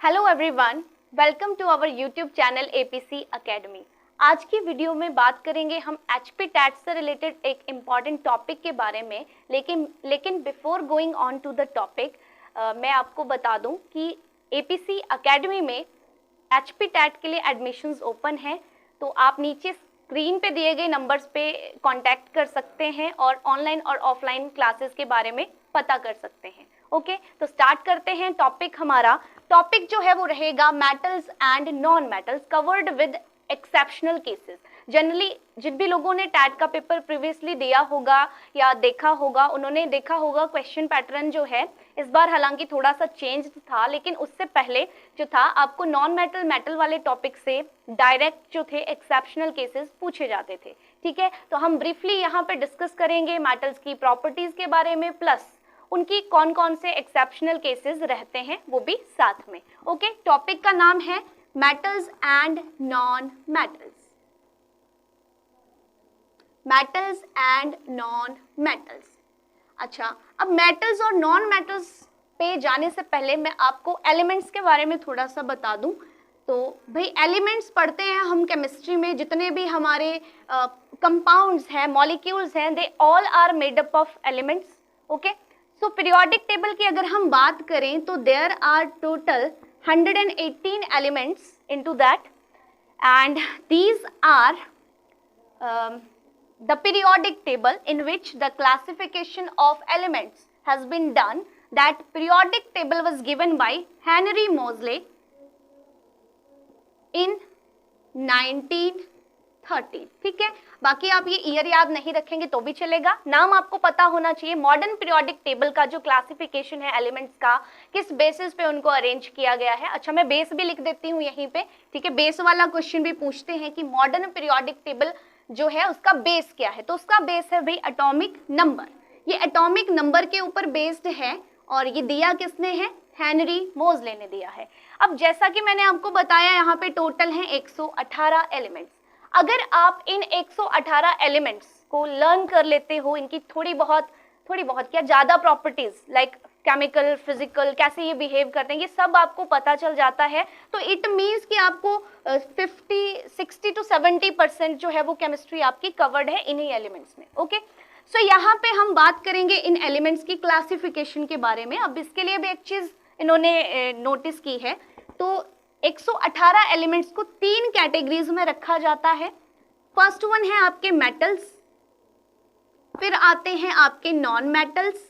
Hello everyone, welcome to our YouTube channel APC academy. आज की video में बात करेंगे हम एचपी टैट से रिलेटेड एक इम्पॉर्टेंट टॉपिक के बारे में। लेकिन before going on to the topic मैं आपको बता दूं कि एपीसी अकेडमी में एचपी टैट के लिए एडमिशंस ओपन है, तो आप नीचे स्क्रीन पे दिए गए नंबर्स पे कांटेक्ट कर सकते हैं और ऑनलाइन और ऑफलाइन क्लासेस के बारे में पता कर सकते हैं। ओके, तो स्टार्ट करते हैं। हमारा टॉपिक जो है वो रहेगा metals and non metals covered with exceptional cases. Generally जिन भी लोगों ने टैट का पेपर प्रीवियसली दिया होगा या देखा होगा, उन्होंने देखा होगा क्वेश्चन पैटर्न जो है इस बार हालांकि थोड़ा सा चेंज था, लेकिन उससे पहले जो था आपको नॉन मेटल मेटल वाले टॉपिक से डायरेक्ट जो थे एक्सेप्शनल केसेस पूछे जाते थे। ठीक है, तो हम ब्रीफली यहाँ पे डिस्कस करेंगे मेटल्स की प्रॉपर्टीज के बारे में, प्लस उनकी कौन कौन से एक्सेप्शनल केसेस रहते हैं वो भी साथ में। ओके, टॉपिक का नाम है metals and non metals. Metals and non metals. अच्छा, अब मेटल्स और नॉन मेटल्स पे जाने से पहले मैं आपको एलिमेंट्स के बारे में थोड़ा सा बता दूं। तो भाई एलिमेंट्स पढ़ते हैं हम केमिस्ट्री में, जितने भी हमारे कंपाउंड्स हैं, मॉलिक्यूल्स हैं, they all are made up of elements. Okay, so periodic table की अगर हम बात करें तो there are total 118 elements into that, and these are the periodic table in which the classification of elements has been done. That periodic table was given by Henry Moseley in 1930। ठीक है, बाकी आप ये ईयर याद नहीं रखेंगे तो भी चलेगा, नाम आपको पता होना चाहिए। मॉडर्न पीरियोडिक टेबल का जो क्लासिफिकेशन है एलिमेंट्स का, किस बेसिस पे उनको अरेंज किया गया है। अच्छा, मैं बेस भी लिख देती हूँ यहीं पे। ठीक है, बेस वाला क्वेश्चन भी पूछते हैं कि मॉडर्न पीरियोडिक टेबल जो है उसका बेस क्या है, तो उसका बेस है भाई एटॉमिक नंबर। ये एटॉमिक नंबर के ऊपर बेस्ड है और ये दिया किसने है? हेनरी मोज़ले ने दिया है। अब जैसा कि मैंने आपको बताया यहाँ पे टोटल हैं 118 एलिमेंट्स। अगर आप इन 118 एलिमेंट्स को लर्न कर लेते हो, इनकी थोड़ी बहुत क्या ज़्यादा प्रॉपर्टीज लाइक केमिकल, फिजिकल, कैसे ये बिहेव करते हैं, ये सब आपको पता चल जाता है, तो इट मीन्स कि आपको 60 to 70% जो है वो केमिस्ट्री आपकी कवर्ड है इन्हीं एलिमेंट्स में। ओके, सो यहाँ पे हम बात करेंगे इन एलिमेंट्स की क्लासिफिकेशन के बारे में। अब इसके लिए भी एक चीज इन्होंने नोटिस की है, तो 118 एलिमेंट्स को 3 कैटेगरीज में रखा जाता है। फर्स्ट वन है आपके मेटल्स, फिर आते हैं आपके नॉन मेटल्स,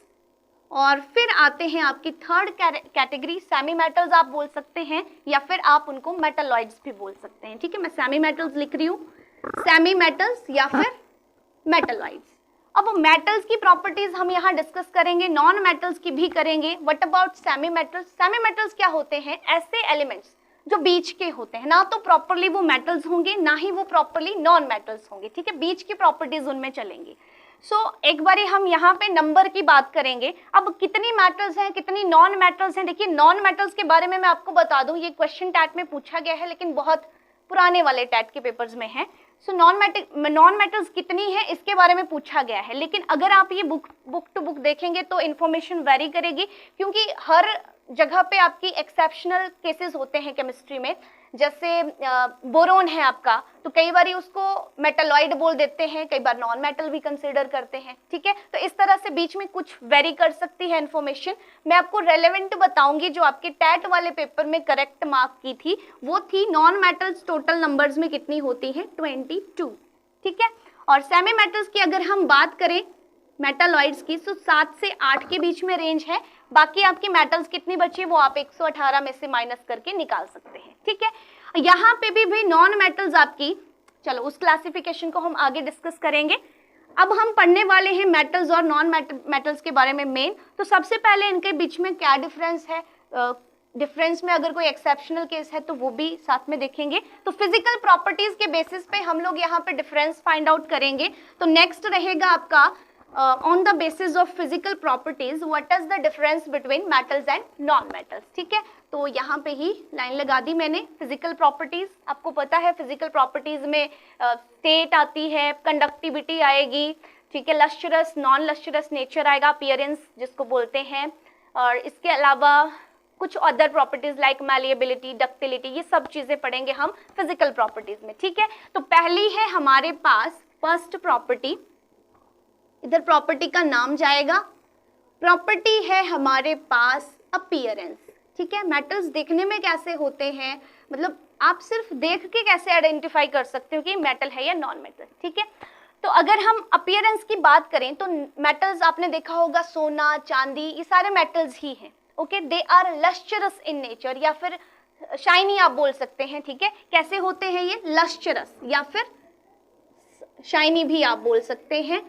और फिर आते हैं आपकी थर्ड कैटेगरी सेमी मेटल्स आप बोल सकते हैं, या फिर आप उनको मेटलॉइड्स भी बोल सकते हैं। ठीक है, मैं सेमी मेटल्स लिख रही हूँ, सेमी मेटल्स या फिर मेटलॉइड्स। अब मेटल्स की प्रॉपर्टीज हम यहाँ डिस्कस करेंगे, नॉन मेटल्स की भी करेंगे। What about semi metals? Semi metals क्या होते हैं? ऐसे एलिमेंट्स जो बीच के होते हैं, ना तो प्रॉपरली वो मेटल्स होंगे, ना ही वो प्रॉपरली नॉन मेटल्स होंगे। ठीक है, बीच की प्रॉपर्टीज उनमें चलेंगी। एक बारी हम यहाँ पे नंबर की बात करेंगे। अब कितनी मेटल्स हैं, कितनी नॉन मेटल्स हैं? देखिए, नॉन मेटल्स के बारे में मैं आपको बता दूं, ये क्वेश्चन टैट में पूछा गया है, लेकिन बहुत पुराने वाले टैट के पेपर्स में है। सो नॉन मेटल्स कितनी है इसके बारे में पूछा गया है, लेकिन अगर आप ये बुक टू बुक देखेंगे तो इन्फॉर्मेशन वेरी करेगी, क्योंकि हर जगह पे आपकी एक्सेप्शनल केसेस होते हैं केमिस्ट्री में। जैसे बोरोन है आपका, तो कई बार उसको मेटलॉइड बोल देते हैं, कई बार नॉन मेटल भी कंसीडर करते हैं। ठीक है, तो इस तरह से बीच में कुछ वेरी कर सकती है इन्फॉर्मेशन। मैं आपको रेलेवेंट बताऊंगी, जो आपके टैट वाले पेपर में करेक्ट मार्क की थी वो थी नॉन मेटल्स टोटल नंबर्स में कितनी होती है? 22। ठीक है, और सेमी मेटल्स की अगर हम बात करें मेटलॉइड्स की, तो 7 से 8 के बीच में रेंज है। बाकी आपकी मेटल्स कितनी बची वो आप 118 में से माइनस करके निकाल सकते हैं। ठीक है, यहाँ पे भी नॉन मेटल्स आपकी, चलो उस क्लासिफिकेशन को हम आगे डिस्कस करेंगे। अब हम पढ़ने वाले हैं मेटल्स और नॉन मेटल्स के बारे में मेन। तो सबसे पहले इनके बीच में क्या डिफरेंस है, डिफरेंस में अगर कोई एक्सेप्शनल केस है तो वो भी साथ में देखेंगे। तो फिजिकल प्रॉपर्टीज के बेसिस पे हम लोग यहाँ पे डिफरेंस फाइंड आउट करेंगे। तो नेक्स्ट रहेगा आपका on the basis of physical properties what is the difference between metals and non metals। ठीक है, तो यहाँ पे ही लाइन लगा दी मैंने। फिजिकल प्रॉपर्टीज आपको पता है, फिजिकल प्रॉपर्टीज में स्टेट आती है, कंडक्टिविटी आएगी, ठीक है, लस्ट्रस, नॉन लस्ट्रस नेचर आएगा, अपीयरेंस जिसको बोलते हैं, और इसके अलावा कुछ other properties like malleability, ductility, ये सब चीजें पढ़ेंगे हम फिजिकल प्रॉपर्टीज में, ठीक है। तो पहली है हमारे पास फर्स्ट प्रॉपर्टी, इधर प्रॉपर्टी का नाम जाएगा, प्रॉपर्टी है हमारे पास अपीयरेंस, ठीक है। मेटल्स देखने में कैसे होते हैं, मतलब आप सिर्फ देख के कैसे आइडेंटिफाई कर सकते हो कि मेटल है या नॉन मेटल, ठीक है। तो अगर हम अपीयरेंस की बात करें तो मेटल्स आपने देखा होगा, सोना, चांदी, ये सारे मेटल्स ही हैं, okay. They are lustrous in nature, या फिर शाइनी आप बोल सकते हैं, ठीक है। कैसे होते हैं ये, लस्चरस या फिर शाइनी भी आप बोल सकते हैं।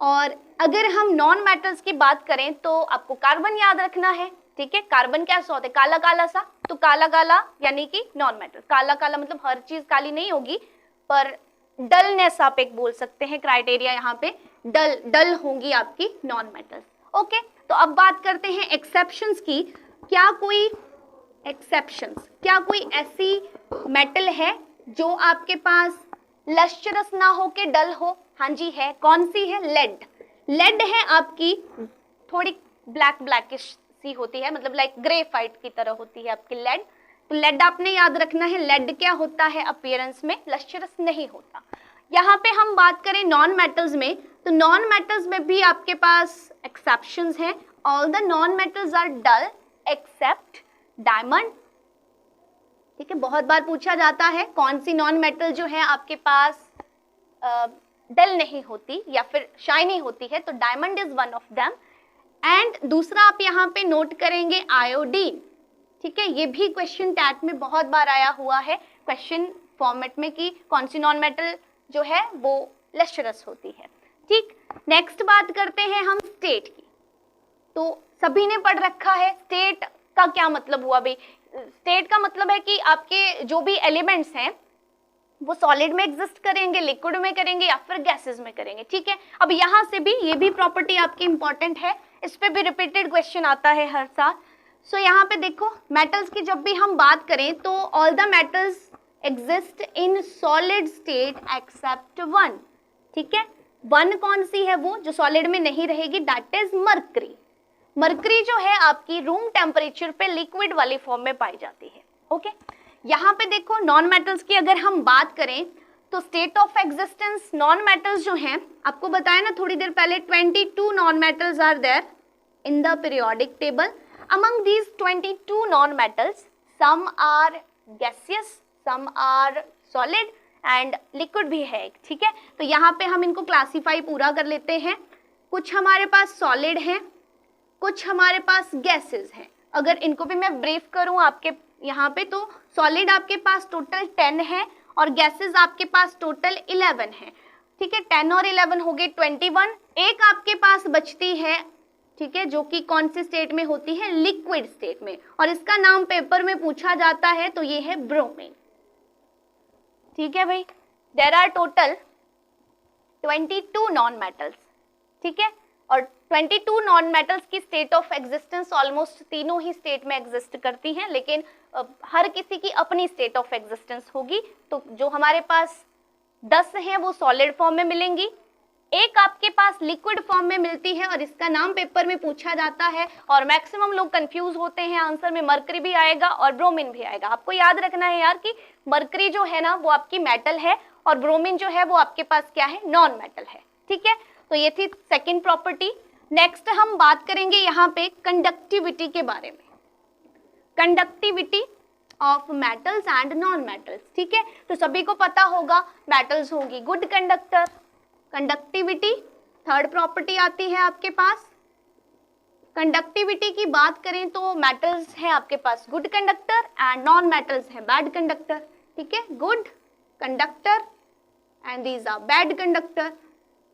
और अगर हम नॉन मेटल्स की बात करें तो आपको कार्बन याद रखना है, ठीक है। कार्बन कैसा होता है, काला काला सा, तो काला काला यानी कि नॉन मेटल। काला काला मतलब हर चीज काली नहीं होगी, पर डलनेस आप एक बोल सकते हैं, क्राइटेरिया यहाँ पे डल होंगी आपकी नॉन मेटल्स, ओके। तो अब बात करते हैं एक्सेप्शंस की। क्या कोई एक्सेप्शंस, क्या कोई ऐसी मेटल है जो आपके पास लस्चरस ना हो के डल हो? हाँ जी है। कौन सी है? लेड। लेड है आपकी थोड़ी ब्लैक ब्लैकिश सी होती है, मतलब लाइक ग्रेफाइट की तरह होती है आपकी लेड। तो लेड आपने याद रखना है। लेड क्या होता है अपीयरेंस में, लस्चरस नहीं होता। यहाँ पे हम बात करें नॉन मेटल्स में, तो नॉन मेटल्स में भी आपके पास एक्सेप्शंस हैं। All the non metals are dull except diamond, ठीक है। बहुत बार पूछा जाता है कौन सी नॉन मेटल जो है आपके पास डल नहीं होती या फिर शाइनी होती है, तो diamond is one of them. And दूसरा आप यहाँ पे नोट करेंगे आयोडीन, ठीक है। ये भी क्वेश्चन टैट में बहुत बार आया हुआ है क्वेश्चन फॉर्मेट में कि कौन सी नॉन मेटल जो है वो लस्चरस होती है, ठीक। नेक्स्ट बात करते हैं हम स्टेट की। तो सभी ने पढ़ रखा है स्टेट का क्या मतलब हुआ भाई। स्टेट का मतलब है कि आपके जो भी एलिमेंट्स हैं वो सॉलिड में एग्जिस्ट करेंगे, लिक्विड में करेंगे या फिर गैसेस में करेंगे, ठीक है। अब यहाँ से भी ये भी प्रॉपर्टी आपकी इंपॉर्टेंट है, इस पे भी रिपीटेड क्वेश्चन आता है हर साल। सो यहाँ पे देखो मेटल्स की जब भी हम बात करें तो all the metals exist in solid state except one, ठीक है। वन कौन सी है वो जो सॉलिड में नहीं रहेगी, दैट इज मरकरी। मरकरी जो है आपकी रूम टेम्परेचर पे लिक्विड वाली फॉर्म में पाई जाती है, ओके। यहाँ पे देखो नॉन मेटल्स की अगर हम बात करें तो state of existence non metals जो हैं, आपको बताया ना थोड़ी देर पहले 22 non metals are there in the periodic table. Among these 22 non metals some are gaseous, some are solid and liquid भी है, ठीक है। तो यहाँ पे हम इनको क्लासीफाई पूरा कर लेते हैं। कुछ हमारे पास सॉलिड हैं, कुछ हमारे पास गैसेस हैं। अगर इनको भी मैं ब्रीफ करूं आपके यहाँ पे, तो सॉलिड आपके पास टोटल 10 है और गैसेस आपके पास टोटल 11 है, ठीक है। 10 और 11 हो गए 21। एक आपके पास बचती है, ठीक है, जो कि कौन सी स्टेट में होती है, लिक्विड स्टेट में, और इसका नाम पेपर में पूछा जाता है, तो ये है ब्रोमीन, ठीक है भाई। There are total 22 non metals, ठीक है। और 22 नॉन मेटल्स की स्टेट ऑफ एग्जिस्टेंस ऑलमोस्ट तीनों ही स्टेट में एग्जिस्ट करती हैं, लेकिन हर किसी की अपनी स्टेट ऑफ एग्जिस्टेंस होगी। तो जो हमारे पास 10 हैं वो सॉलिड फॉर्म में मिलेंगी, एक आपके पास लिक्विड फॉर्म में मिलती है और इसका नाम पेपर में पूछा जाता है। और मैक्सिमम लोग कंफ्यूज होते हैं, आंसर में मरकरी भी आएगा और ब्रोमीन भी आएगा। आपको याद रखना है यार कि मरकरी जो है ना वो आपकी मेटल है और ब्रोमीन जो है वो आपके पास क्या है, नॉन मेटल है, ठीक है। तो ये थी सेकेंड प्रॉपर्टी। नेक्स्ट हम बात करेंगे यहाँ पे कंडक्टिविटी के बारे में, conductivity of metals and non metals, ठीक है। तो सभी को पता होगा मेटल्स होंगी good conductor, conductivity third property आती है आपके पास। कंडक्टिविटी की बात करें तो मेटल्स है आपके पास good conductor and non metals है बैड कंडक्टर, ठीक है। Good conductor and these are bad conductor,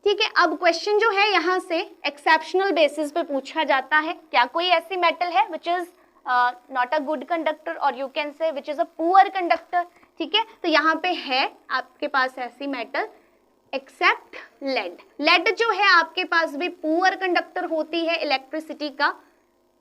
ठीक है। अब क्वेश्चन जो है यहाँ से एक्सेप्शनल बेसिस पे पूछा जाता है, क्या कोई ऐसी मेटल है which is not a good conductor और you can say which is a poor conductor, ठीक है। तो यहाँ पे है आपके पास ऐसी मेटल एक्सेप्ट लेड। लेड जो है आपके पास भी पुअर कंडक्टर होती है इलेक्ट्रिसिटी का,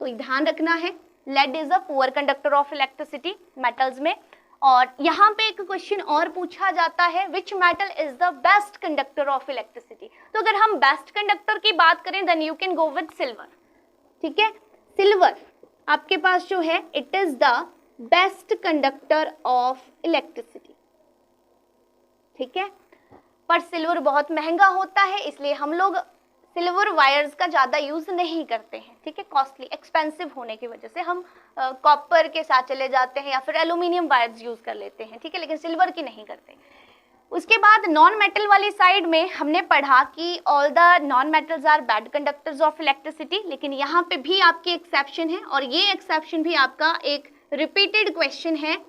तो ध्यान रखना है lead is a poor conductor of electricity metals में। और यहाँ पे एक क्वेश्चन और पूछा जाता है which metal is the best conductor of electricity. तो अगर हम बेस्ट कंडक्टर की बात करें then you can go with silver, ठीक है। सिल्वर आपके पास जो है it is the best conductor of electricity, ठीक है। पर सिल्वर बहुत महंगा होता है, इसलिए हम लोग सिल्वर वायर्स का ज़्यादा यूज़ नहीं करते हैं, ठीक है। कॉस्टली एक्सपेंसिव होने की वजह से हम कॉपर के साथ चले जाते हैं या फिर एल्यूमिनियम वायर्स यूज़ कर लेते हैं, ठीक है, लेकिन सिल्वर की नहीं करते। उसके बाद नॉन मेटल वाली साइड में हमने पढ़ा कि all the non metals are bad conductors of electricity, लेकिन यहाँ पे भी आपकी एक्सेप्शन है, और ये एक्सेप्शन भी आपका एक रिपीटेड क्वेश्चन है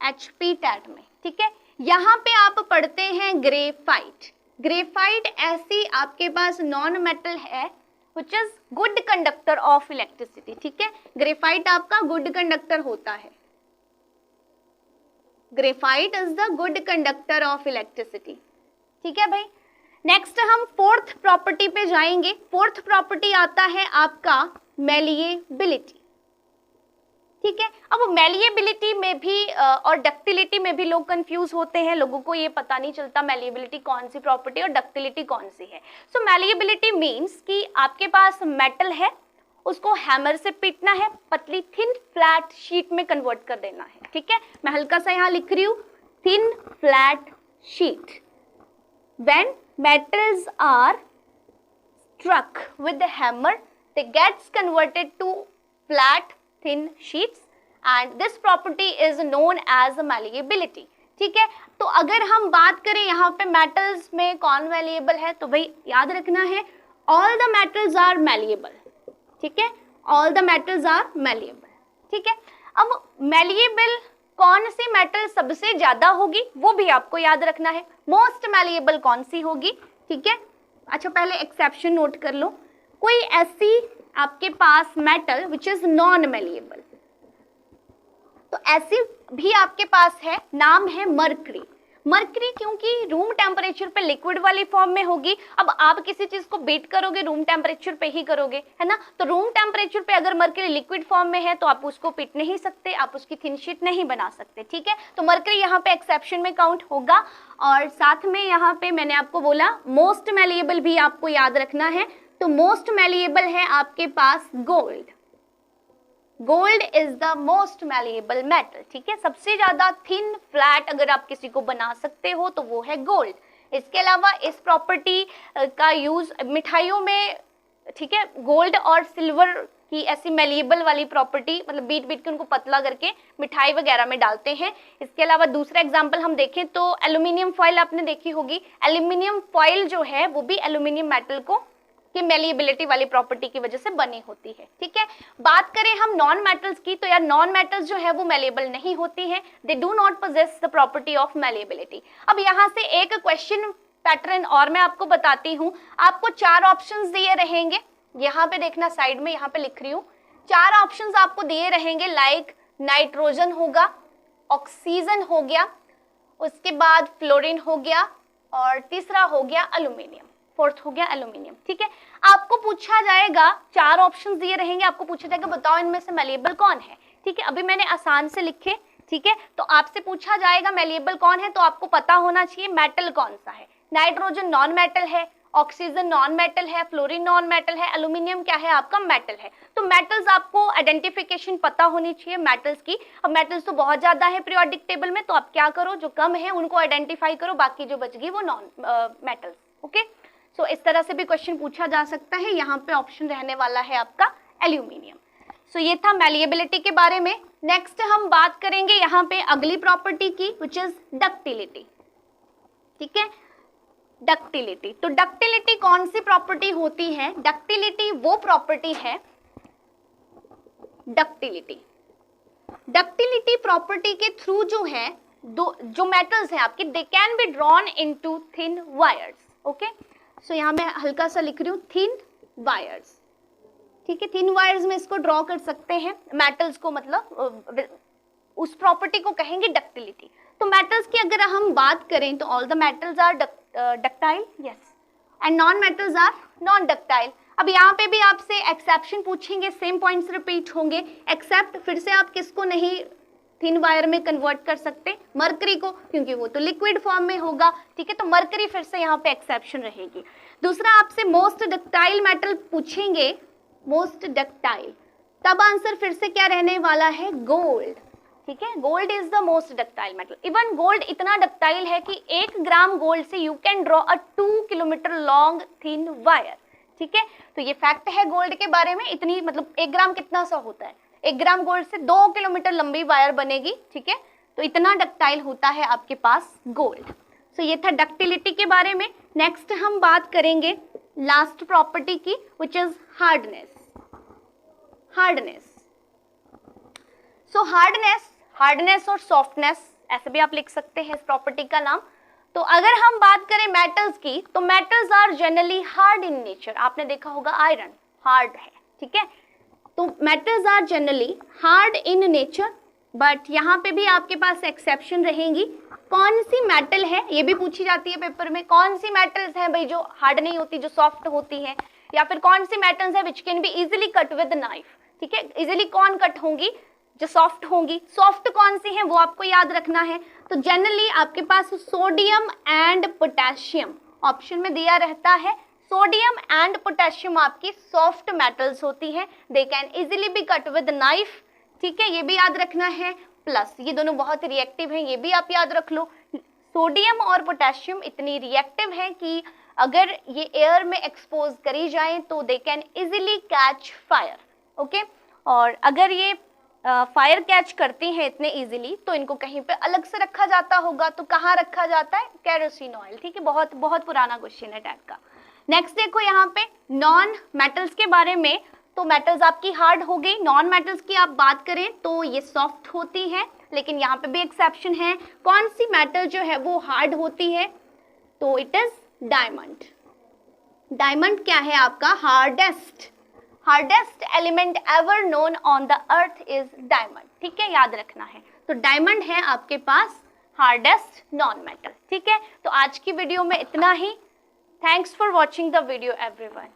HP टैट में, ठीक है। यहाँ पे आप पढ़ते हैं ग्रेफाइट। ग्रेफाइट ऐसी आपके पास नॉन मेटल है which is good conductor of electricity, ठीक है। ग्रेफाइट आपका गुड कंडक्टर होता है, graphite is the good conductor of electricity, ठीक है भाई। नेक्स्ट हम फोर्थ प्रॉपर्टी पे जाएंगे। फोर्थ प्रॉपर्टी आता है आपका मैलिएबिलिटी, ठीक है। अब मैलिएबिलिटी में भी और डक्टिलिटी में भी लोग कंफ्यूज होते हैं, लोगों को ये पता नहीं चलता मैलिएबिलिटी कौन सी प्रॉपर्टी और डक्टिलिटी कौन सी है। सो मैलिएबिलिटी मींस कि आपके पास मेटल है, उसको हैमर से पीटना है, पतली थिन फ्लैट शीट में कन्वर्ट कर देना है, ठीक है। मैं हल्का सा यहाँ लिख रही हूँ thin flat sheet. When metals are struck with the hammer, they gets converted to flat thin sheets and this property is known as malleability, ठीक है। तो अगर हम बात करें यहाँ पे मेटल्स में कौन malleable है, तो भाई याद रखना है all the metals are malleable, ठीक है, all the metals are malleable, ठीक है। अब malleable कौन सी मेटल सबसे ज्यादा होगी वो भी आपको याद रखना है, मोस्ट malleable कौन सी होगी, ठीक है। अच्छा पहले एक्सेप्शन नोट कर लो, कोई ऐसी आपके पास metal which is non malleable, तो ऐसी भी आपके पास है, नाम है मरकरी। मरकरी क्योंकि रूम टेम्परेचर पे लिक्विड वाली फॉर्म में होगी। अब आप किसी चीज को बीट करोगे रूम टेम्परेचर पे ही करोगे, है ना, तो रूम टेम्परेचर पे अगर मरकरी लिक्विड फॉर्म में है तो आप उसको पीट नहीं सकते, आप उसकी थिन शीट नहीं बना सकते, ठीक है। तो मरकरी यहाँ पे एक्सेप्शन में काउंट होगा। और साथ में यहाँ पे मैंने आपको बोला मोस्ट मैलिएबल भी आपको याद रखना है, तो मोस्ट मैलिएबल है आपके पास gold. Gold is the most malleable metal, ठीक है। सबसे ज्यादा थिन फ्लैट अगर आप किसी को बना सकते हो तो वो है गोल्ड। इसके अलावा इस प्रॉपर्टी का यूज मिठाइयों में, ठीक है, गोल्ड और सिल्वर की ऐसी मैलिएबल वाली प्रॉपर्टी, मतलब बीट बीट के उनको पतला करके मिठाई वगैरह में डालते हैं। इसके अलावा दूसरा एग्जांपल हम देखें तो एल्यूमिनियम फॉइल आपने देखी होगी। एल्यूमिनियम फॉइल जो है वो भी एल्यूमिनियम मेटल को कि मैलिएबिलिटी वाली प्रॉपर्टी की वजह से बनी होती है, ठीक है। बात करें हम नॉन मेटल्स की, तो यार नॉन मेटल्स जो है वो मैलिएबल नहीं होती हैं, they do not possess the property of malleability. अब यहाँ से एक क्वेश्चन पैटर्न और मैं आपको बताती हूँ। आपको 4 ऑप्शंस दिए रहेंगे, यहाँ पे देखना साइड में, यहाँ पे लिख रही हूँ 4 ऑप्शंस आपको दिए रहेंगे, लाइक नाइट्रोजन होगा, ऑक्सीजन हो गया, उसके बाद फ्लोरीन हो गया, और तीसरा हो गया एल्यूमिनियम, फोर्थ हो गया एल्यूमिनियम, ठीक है। आपको पूछा जाएगा, 4 ऑप्शंस दिए रहेंगे, आपको पूछा जाएगा बताओ इनमें से मैलिएबल कौन है, ठीक है। अभी मैंने आसान से लिखे, ठीक है, तो आपसे पूछा जाएगा मैलिएबल कौन है, तो आपको पता होना चाहिए मेटल कौन सा है। नाइट्रोजन नॉन मेटल है, ऑक्सीजन नॉन मेटल है, फ्लोरीन नॉन मेटल है, एल्यूमिनियम क्या है आपका मेटल है। तो मेटल्स आपको आइडेंटिफिकेशन पता होनी चाहिए मेटल्स की। अब मेटल्स तो बहुत ज्यादा है पीरियोडिक टेबल में, तो आप क्या करो, जो कम है उनको आइडेंटिफाई करो, बाकी जो बच गई वो नॉन मेटल्स, ओके। सो इस तरह से भी क्वेश्चन पूछा जा सकता है। यहाँ पे ऑप्शन रहने वाला है आपका एल्यूमिनियम। सो ये था मैलिएबिलिटी के बारे में। नेक्स्ट हम बात करेंगे यहाँ पे अगली प्रॉपर्टी की, विच इज डक्टिलिटी, ठीक है। डक्टिलिटी, तो डक्टिलिटी कौन सी प्रॉपर्टी होती है? डक्टिलिटी वो प्रॉपर्टी है, डक्टिलिटी प्रॉपर्टी के थ्रू जो है जो मेटल्स हैं आपके, they can be drawn into thin wires, okay. So यहाँ मैं हल्का सा लिख रही हूँ थिन वायर्स, ठीक है। थिन वायर्स में इसको ड्रॉ कर सकते हैं मेटल्स को, मतलब उस प्रॉपर्टी को कहेंगे डक्टिलिटी। तो मेटल्स की अगर हम बात करें तो all the metals are ductile, yes, and non metals are non ductile. अब यहाँ पे भी आपसे एक्सेप्शन पूछेंगे, सेम पॉइंट्स रिपीट होंगे, एक्सेप्ट फिर से आप किसको नहीं थिन वायर में कन्वर्ट कर सकते? मरकरी को, क्योंकि वो तो लिक्विड फॉर्म में होगा, ठीक है। तो मरकरी फिर से यहाँ पे एक्सेप्शन रहेगी। दूसरा आपसे मोस्ट डक्टाइल मेटल पूछेंगे, मोस्ट डक्टाइल, तब आंसर फिर से क्या रहने वाला है, गोल्ड। ठीक है, gold is the most ductile metal. Even gold इतना डक्टाइल है कि 1 ग्राम गोल्ड से you can draw a 2 kilometre long thin wire. ठीक है, तो ये फैक्ट है गोल्ड के बारे में। इतनी मतलब 1 ग्राम कितना सा होता है, 1 ग्राम गोल्ड से 2 किलोमीटर लंबी वायर बनेगी। ठीक है, तो इतना डक्टाइल होता है आपके पास गोल्ड। सो ये था डक्टिलिटी के बारे में। नेक्स्ट हम बात करेंगे लास्ट प्रॉपर्टी की, which is hardness. Hardness, so hardness और सॉफ्टनेस ऐसे भी आप लिख सकते हैं इस प्रॉपर्टी का नाम। तो अगर हम बात करें मेटल्स की, तो metals are generally hard in nature. आपने देखा होगा आयरन हार्ड है। ठीक है, तो metals are generally hard in nature, but यहाँ पे भी आपके पास एक्सेप्शन रहेंगी। कौन सी मेटल है, ये भी पूछी जाती है पेपर में, कौन सी मेटल्स हैं भाई जो हार्ड नहीं होती, जो सॉफ्ट होती हैं, या फिर कौन सी मेटल्स है which can be easily cut with knife. ठीक है, इजिली कौन कट होंगी, जो सॉफ्ट होंगी। सॉफ्ट कौन सी है वो आपको याद रखना है। तो जनरली आपके पास सोडियम एंड पोटेशियम ऑप्शन में दिया रहता है। सोडियम एंड पोटेशियम आपकी सॉफ्ट मेटल्स होती हैं, they can easily be cut with knife. ठीक है, ये भी याद रखना है। प्लस ये दोनों बहुत रिएक्टिव हैं, ये भी आप याद रख लो। सोडियम और पोटेशियम इतनी रिएक्टिव हैं कि अगर ये एयर में एक्सपोज करी जाए तो they can easily catch fire. Okay, और अगर ये फायर कैच करती हैं इतने इजीली, तो इनको कहीं पे अलग से रखा जाता होगा। तो कहाँ रखा जाता है, केरोसिन ऑयल। ठीक है, बहुत बहुत पुराना क्वेश्चन है टाइप का। नेक्स्ट देखो यहाँ पे नॉन मेटल्स के बारे में। तो मेटल्स आपकी हार्ड हो गई। नॉन मेटल्स की आप बात करें तो ये सॉफ्ट होती है, लेकिन यहाँ पे भी एक्सेप्शन है। कौन सी मेटल जो है वो हार्ड होती है, तो इट इज डायमंड। डायमंड क्या है आपका, hardest element ever known on the earth is diamond. ठीक है, याद रखना है। तो डायमंड है आपके पास हार्डेस्ट नॉन मेटल। ठीक है, तो आज की वीडियो में इतना ही। Thanks for watching the video everyone.